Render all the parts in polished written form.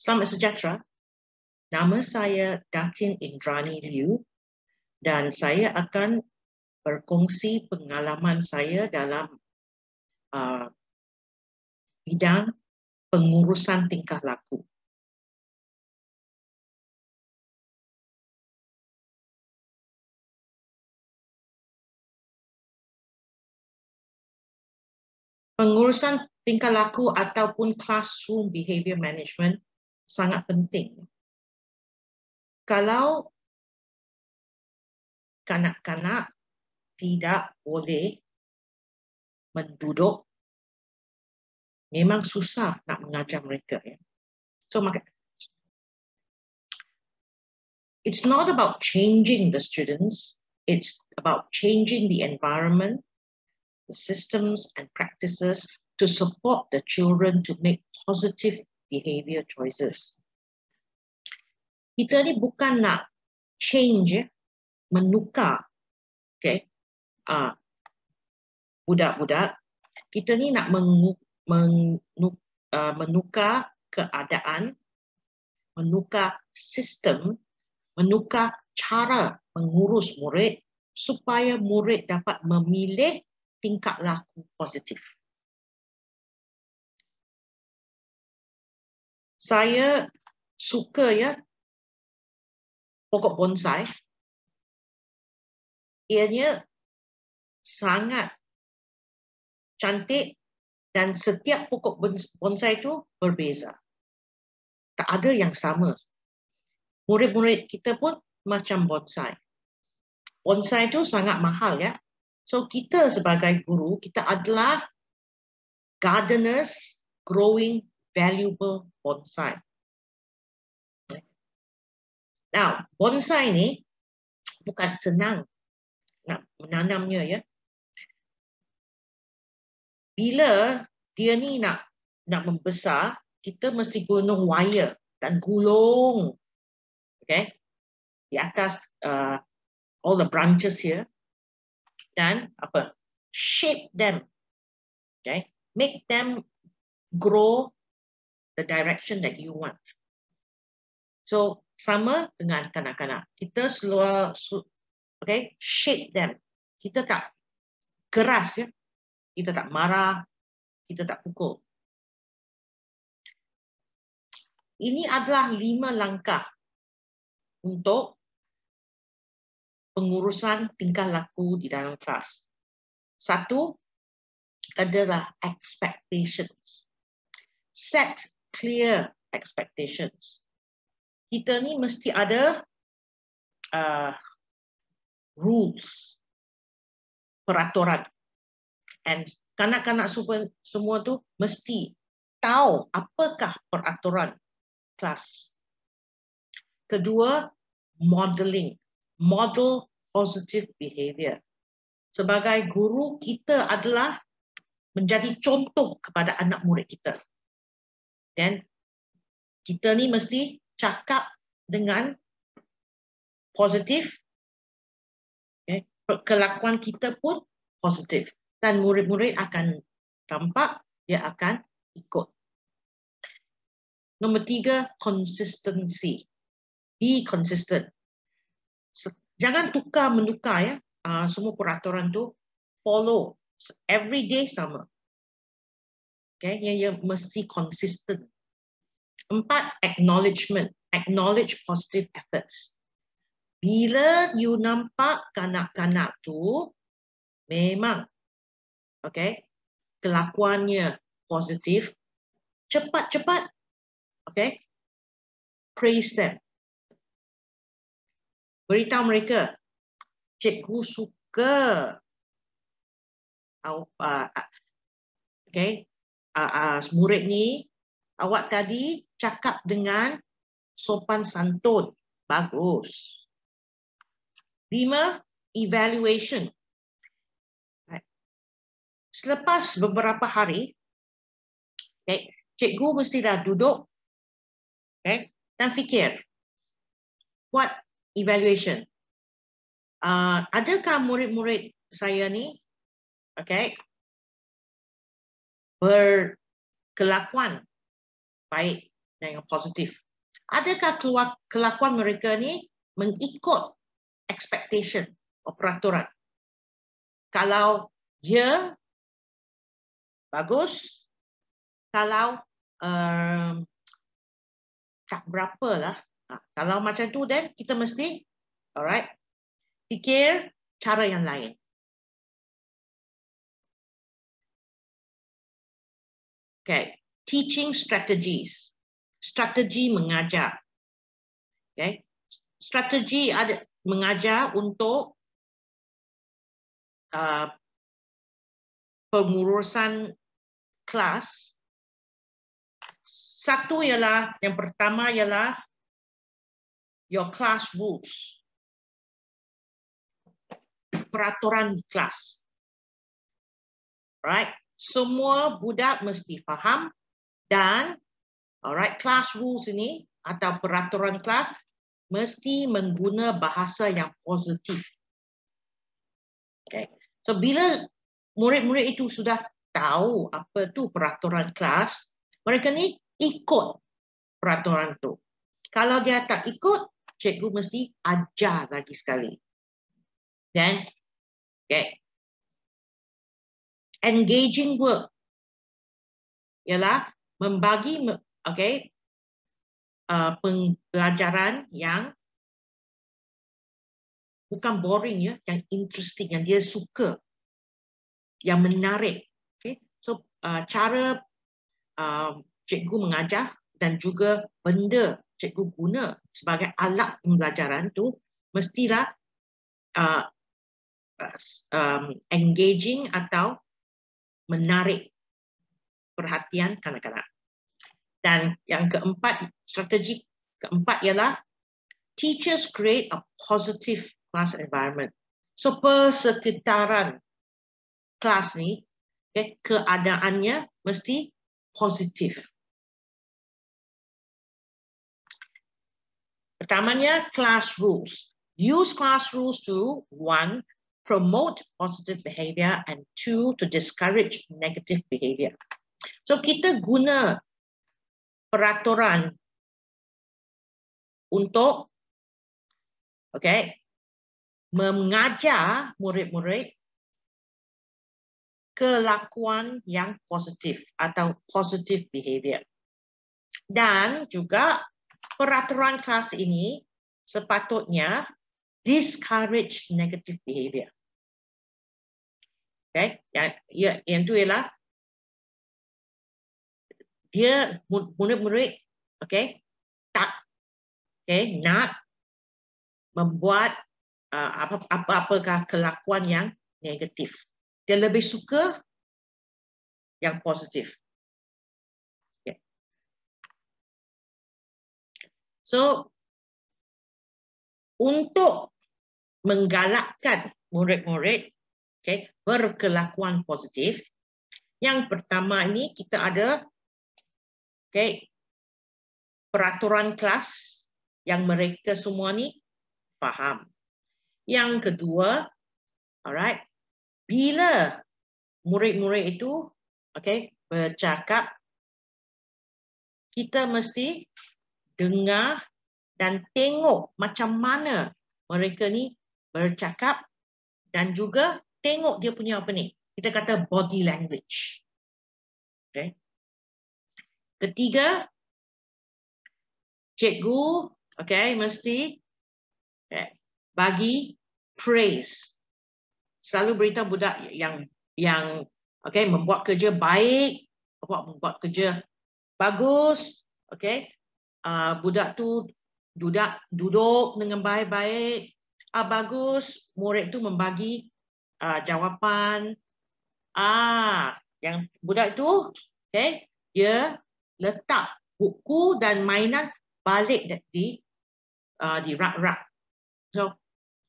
Selamat sejahtera. Nama saya Datin Indrani Liu dan saya akan berkongsi pengalaman saya dalam bidang pengurusan tingkah laku. Pengurusan tingkah laku ataupun classroom behavior management sangat penting. Kalau kanak-kanak tidak boleh menduduk, memang susah nak mengajar mereka. So, it's not about changing the students, it's about changing the environment, the systems and practices to support the children to make positive behavior choices. Kita ni bukan nak change, menukar, okay, budak-budak. Kita ni nak menukar keadaan, menukar sistem, menukar cara mengurus murid supaya murid dapat memilih tingkah laku positif. Saya suka pokok bonsai. Ianya sangat cantik dan setiap pokok bonsai itu berbeza. Tak ada yang sama. Murid-murid kita pun macam bonsai. Bonsai itu sangat mahal ya. So kita sebagai guru, kita adalah gardeners growing valuable bonsai. Now, bonsai ni bukan senang nak menanamnya ya. Bila dia ni nak membesar, kita mesti guna wire dan gulung, okay, di atas all the branches here, dan shape them, okay, make them grow the direction that you want. So sama dengan kanak-kanak, kita okay, shape them. Kita tak keras ya, kita tak marah, kita tak pukul. Ini adalah 5 langkah untuk pengurusan tingkah laku di dalam kelas. 1 adalah expectations. Set clear expectations. Kita ni mesti ada rules, peraturan. And kanak-kanak semua tu mesti tahu apakah peraturan kelas. Kedua, modeling. Model positive behavior. Sebagai guru, kita adalah menjadi contoh kepada anak murid kita. Dan kita ni mesti cakap dengan positif. Okay. Kelakuan kita pun positif. Dan murid-murid akan tampak, dia akan ikut. Nombor 3, consistency. Be consistent. Jangan tukar-menukar ya. Semua peraturan tu follow. Every day sama. Okay, yang mesti consistent. 4, acknowledgement. Acknowledge positive efforts. Bila you nampak kanak-kanak tu memang okay, kelakuannya positif, cepat-cepat okay, praise them. Beritahu mereka, cikgu suka okay, murid ni, awak tadi cakap dengan sopan santun. Bagus. 5, evaluation. Selepas beberapa hari, okay, cikgu mesti dah duduk okay, dan fikir, what evaluation? Adakah murid-murid saya ni okay, berkelakuan baik yang positif. Adakah kelakuan mereka ni mengikut expectation atau peraturan? Kalau dia bagus, kalau tak berapa lah. Kalau macam tu, then kita mesti, alright, fikir cara yang lain. Okay, teaching strategies. Strategi mengajar. Okay, strategi ada mengajar untuk pengurusan kelas. Satu ialah, yang pertama ialah your class rules. Peraturan kelas. Right? Semua budak mesti faham dan alright, class rules ini atau peraturan kelas mesti mengguna bahasa yang positif. Okay. So bila murid-murid itu sudah tahu apa tu peraturan kelas, mereka ni ikut peraturan tu. Kalau dia tak ikut, cikgu mesti ajar lagi sekali. Dan okay, engaging work ialah membagi pembelajaran yang bukan boring ya, yang interesting, yang dia suka, yang menarik. Okay? So cara cikgu mengajar dan juga benda cikgu guna sebagai alat pembelajaran tu mestilah engaging atau menarik perhatian kanak-kanak. Dan yang keempat, strategi keempat ialah teachers create a positive class environment. So persekitaran kelas ni, okay, keadaannya mesti positif. Pertamanya, class rules. Use class rules to 1, promote positive behavior, and 2, to discourage negative behavior. So kita guna peraturan untuk mengajar murid-murid kelakuan yang positif atau positive behavior. Dan juga peraturan kelas ini sepatutnya discourage negative behavior. Okay, yang itu ialah dia murid-murid nak membuat apakah kelakuan yang negatif. Dia lebih suka yang positif. Okay. So untuk menggalakkan murid-murid berkelakuan positif, yang pertama ini kita ada peraturan kelas yang mereka semua ni faham. Yang kedua, alright, bila murid-murid itu bercakap, kita mesti dengar dan tengok macam mana mereka ni bercakap dan juga tengok dia punya apa ni, kita kata body language. Okay. Ketiga, cikgu mesti bagi praise. Selalu beritahu budak yang membuat kerja baik, membuat kerja bagus, budak tu duduk dengan baik-baik, bagus, murid tu membagi jawapan, yang budak tu dia letak buku dan mainan balik di rak-rak. So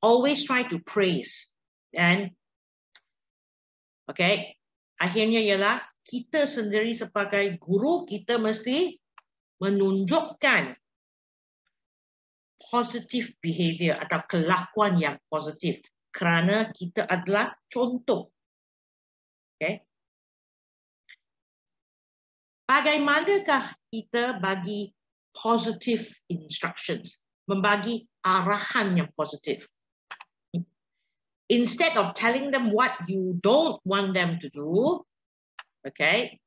always try to praise. And akhirnya ialah kita sendiri sebagai guru, kita mesti menunjukkan positive behavior atau kelakuan yang positif kerana kita adalah contoh. Bagaimanakah kita bagi positive instructions, membagi arahan yang positif. Instead of telling them what you don't want them to do, okay,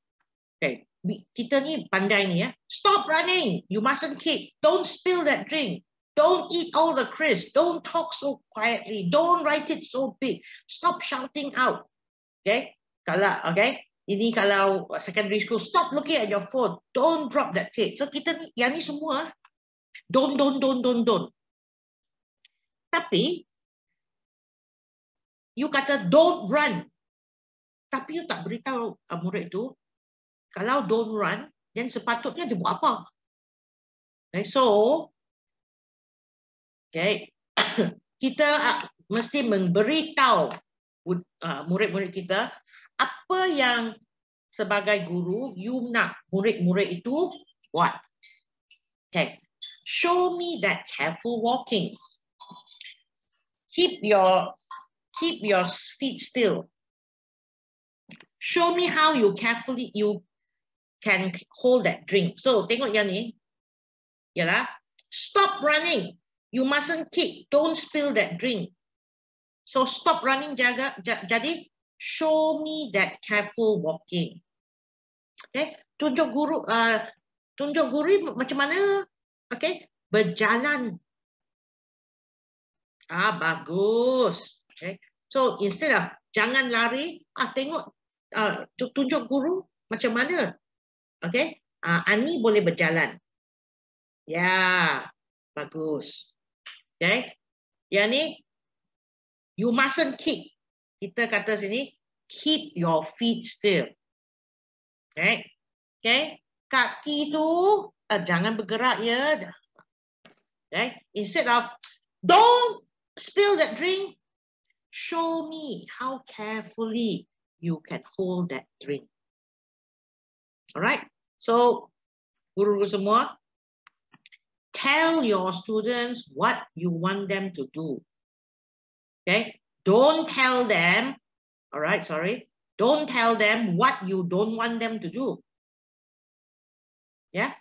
kita ni pandai ni ya. Stop running. You mustn't kick. Don't spill that drink. Don't eat all the crisps. Don't talk so quietly. Don't write it so big. Stop shouting out. Okay, ini kalau secondary school, stop looking at your phone. Don't drop that cake. So kita ni, yang ni semua, don't. Tapi you kata don't run. Tapi you tak beritahu murid itu, kalau don't run, then sepatutnya dia buat apa? Okay, so, kita mesti memberitahu murid-murid kita apa yang sebagai guru you nak murid-murid itu buat. Okay, show me that careful walking. Keep your feet still. Show me how you carefully you can hold that drink. So tengok yang ni, yalah. Stop running. You mustn't kick. Don't spill that drink. So stop running. Jadi show me that careful walking. Okay. Tunjuk guru macam mana? Okay. Berjalan. Bagus. Okay. So instead of jangan lari, tengok tunjuk guru macam mana. Okay. Ani boleh berjalan. Ya, bagus. Okay. Yang ni, you mustn't kick. Kita kata sini, keep your feet still. Okay. Okay. Kaki tu jangan bergerak ya. Okay. Instead of don't spill that drink, show me how carefully you can hold that drink. Alright. So, guru semua, tell your students what you want them to do. Okay? Don't tell them, don't tell them what you don't want them to do. Yeah?